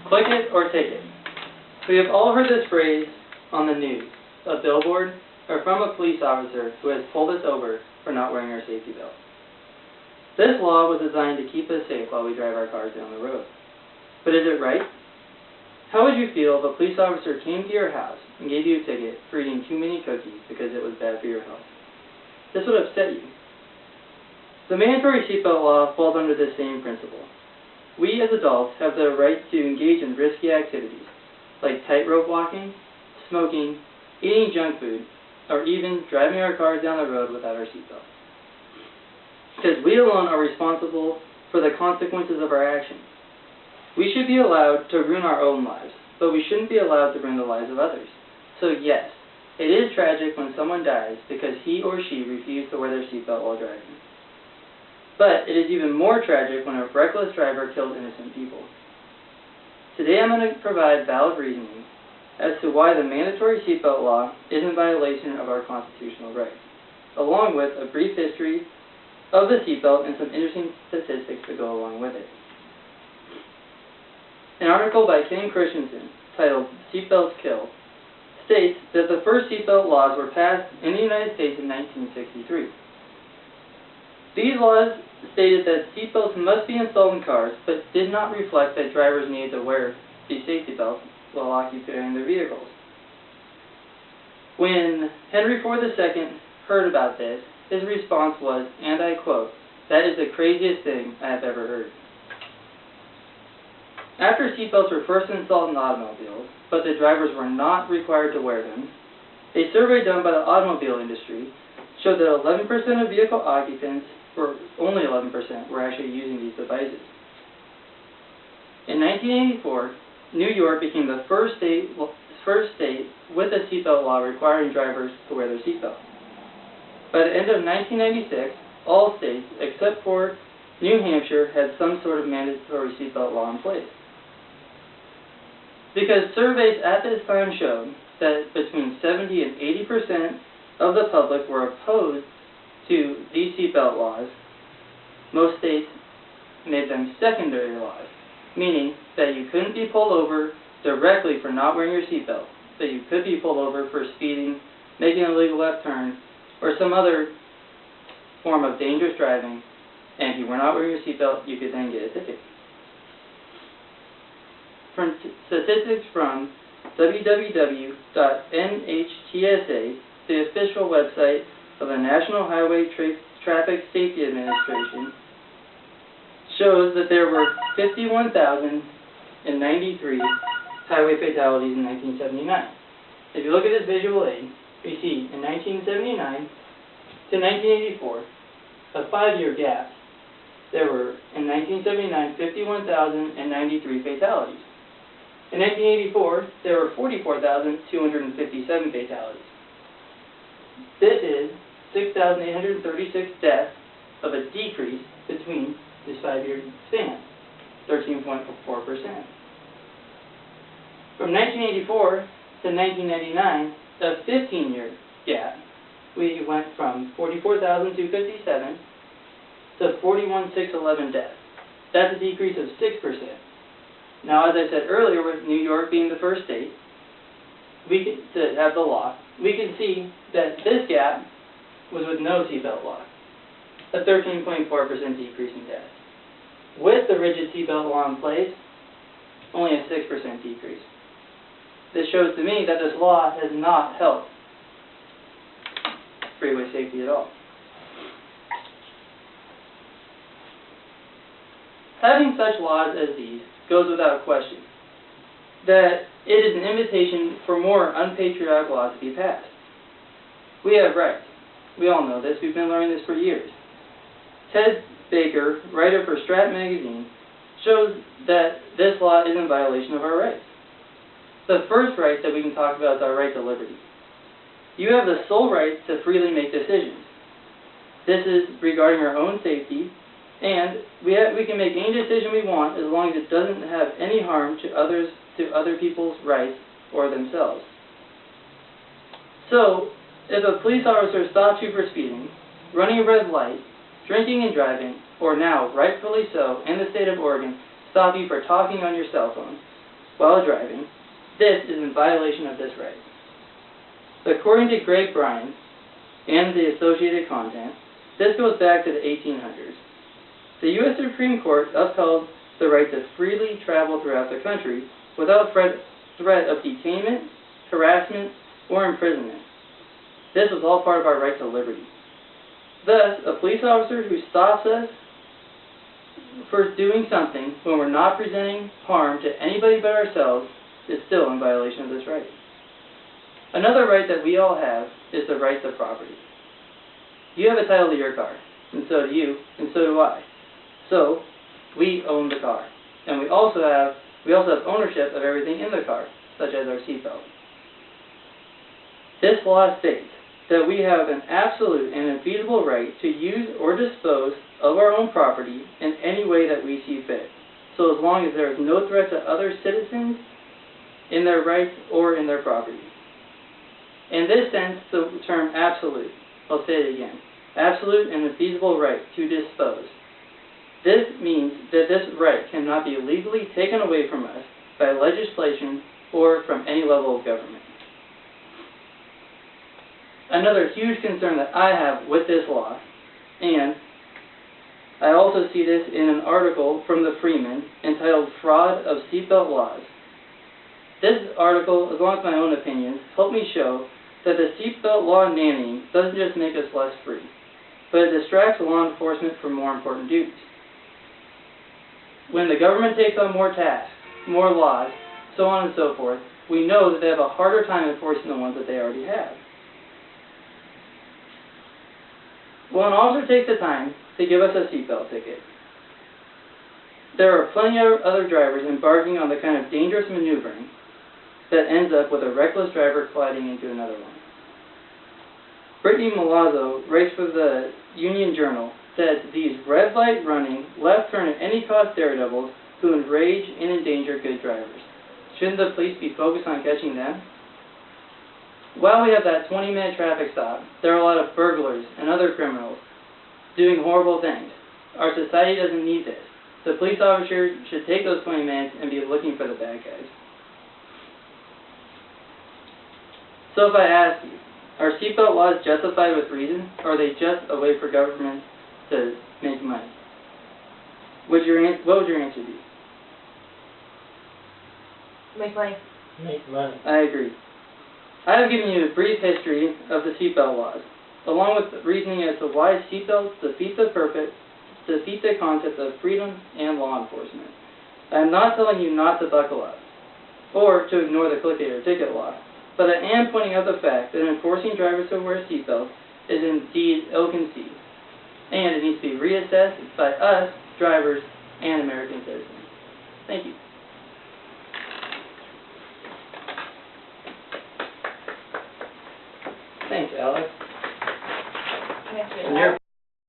Click it or take it. We have all heard this phrase on the news, a billboard, or from a police officer who has pulled us over for not wearing our safety belt. This law was designed to keep us safe while we drive our cars down the road. But is it right? How would you feel if a police officer came to your house and gave you a ticket for eating too many cookies because it was bad for your health? This would upset you. The mandatory seatbelt law falls under this same principle. We as adults have the right to engage in risky activities, like tightrope walking, smoking, eating junk food, or even driving our cars down the road without our seatbelt. Because we alone are responsible for the consequences of our actions. We should be allowed to ruin our own lives, but we shouldn't be allowed to ruin the lives of others. So yes, it is tragic when someone dies because he or she refused to wear their seatbelt while driving. But it is even more tragic when a reckless driver kills innocent people. Today I'm going to provide valid reasoning as to why the mandatory seatbelt law is in violation of our constitutional rights, along with a brief history of the seatbelt and some interesting statistics that go along with it. An article by Ken Christensen titled "Seatbelts Kill" states that the first seatbelt laws were passed in the United States in 1963. These laws stated that seatbelts must be installed in cars, but did not reflect that drivers needed to wear these safety belts while occupying their vehicles. When Henry Ford II heard about this, his response was, and I quote, "That is the craziest thing I have ever heard." After seatbelts were first installed in automobiles, but the drivers were not required to wear them, a survey done by the automobile industry showed that 11% of vehicle occupants, or only 11%, were actually using these devices. In 1984, New York became the first state with a seatbelt law requiring drivers to wear their seatbelt. By the end of 1996, all states, except for New Hampshire, had some sort of mandatory seatbelt law in place. Because surveys at this time showed that between 70 and 80% of the public were opposed to these seatbelt laws, most states made them secondary laws, meaning that you couldn't be pulled over directly for not wearing your seatbelt, that you could be pulled over for speeding, making an illegal left turn, or some other form of dangerous driving, and if you were not wearing your seatbelt, you could then get a ticket. From statistics from www.NHTSA, the official website of the National Highway Traffic Safety Administration, shows that there were 51,093 highway fatalities in 1979. If you look at this visual aid, you see in 1979 to 1984, a 5-year gap, there were, in 1979, 51,093 fatalities. In 1984, there were 44,257 fatalities. This is 6,836 deaths of a decrease between this 5-year span, 13.4%. From 1984 to 1999, a 15-year gap, we went from 44,257 to 41,611 deaths. That's a decrease of 6%. Now, as I said earlier, with New York being the first state to have the law, we can see that this gap was with no seatbelt law, a 13.4% decrease in deaths. With the rigid seatbelt law in place, only a 6% decrease. This shows to me that this law has not helped freeway safety at all. Having such laws as these goes without question that it is an invitation for more unpatriotic laws to be passed. We have rights. We all know this. We've been learning this for years. Ted Baker, writer for Strat magazine, shows that this law is in violation of our rights. The first right that we can talk about is our right to liberty. You have the sole right to freely make decisions. This is regarding our own safety, and we can make any decision we want as long as it doesn't have any harm to other people's rights or themselves. So, if a police officer stops you for speeding, running a red light, drinking and driving, or now, rightfully so, in the state of Oregon, stop you for talking on your cell phone, while driving, this is in violation of this right. According to Greg Bryan and the associated content, this goes back to the 1800s. The U.S. Supreme Court upheld the right to freely travel throughout the country without threat of detainment, harassment, or imprisonment. This was all part of our right to liberty. Thus, a police officer who stops us for doing something when we're not presenting harm to anybody but ourselves is still in violation of this right. Another right that we all have is the right to property. You have a title to your car, and so do you, and so do I. So, we own the car, and we also have ownership of everything in the car, such as our seatbelt. This law states that we have an absolute and infeasible right to use or dispose of our own property in any way that we see fit, so as long as there is no threat to other citizens in their rights or in their property. In this sense, the term absolute, I'll say it again, absolute and infeasible right to dispose. This means that this right cannot be legally taken away from us by legislation or from any level of government. Another huge concern that I have with this law, and I also see this in an article from the Freeman entitled Fraud of Seatbelt Laws. This article, as well as my own opinions, helped me show that the seatbelt law nannying doesn't just make us less free, but it distracts law enforcement from more important duties. When the government takes on more tasks, more laws, so on and so forth, we know that they have a harder time enforcing the ones that they already have. When an officer takes the time to give us a seatbelt ticket, there are plenty of other drivers embarking on the kind of dangerous maneuvering that ends up with a reckless driver colliding into another one. Brittany Malazzo writes for the Union Journal that these red light running, left turn at any cost daredevils who enrage and endanger good drivers. Shouldn't the police be focused on catching them? While we have that 20-minute traffic stop, there are a lot of burglars and other criminals doing horrible things. Our society doesn't need this. The police officer should take those 20 minutes and be looking for the bad guys. So if I ask you, are seatbelt laws justified with reason, or are they just a way for government to make money? What would your answer be? Make money. Make money. I agree. I have given you a brief history of the seatbelt laws, along with reasoning as to why seatbelts defeat the concept of freedom and law enforcement. I am not telling you not to buckle up, or to ignore the click it or ticket law, but I am pointing out the fact that enforcing drivers to wear seatbelts is indeed ill-conceived, and it needs to be reassessed by us, drivers, and American citizens. Thank you. Thanks, Alex. Next And your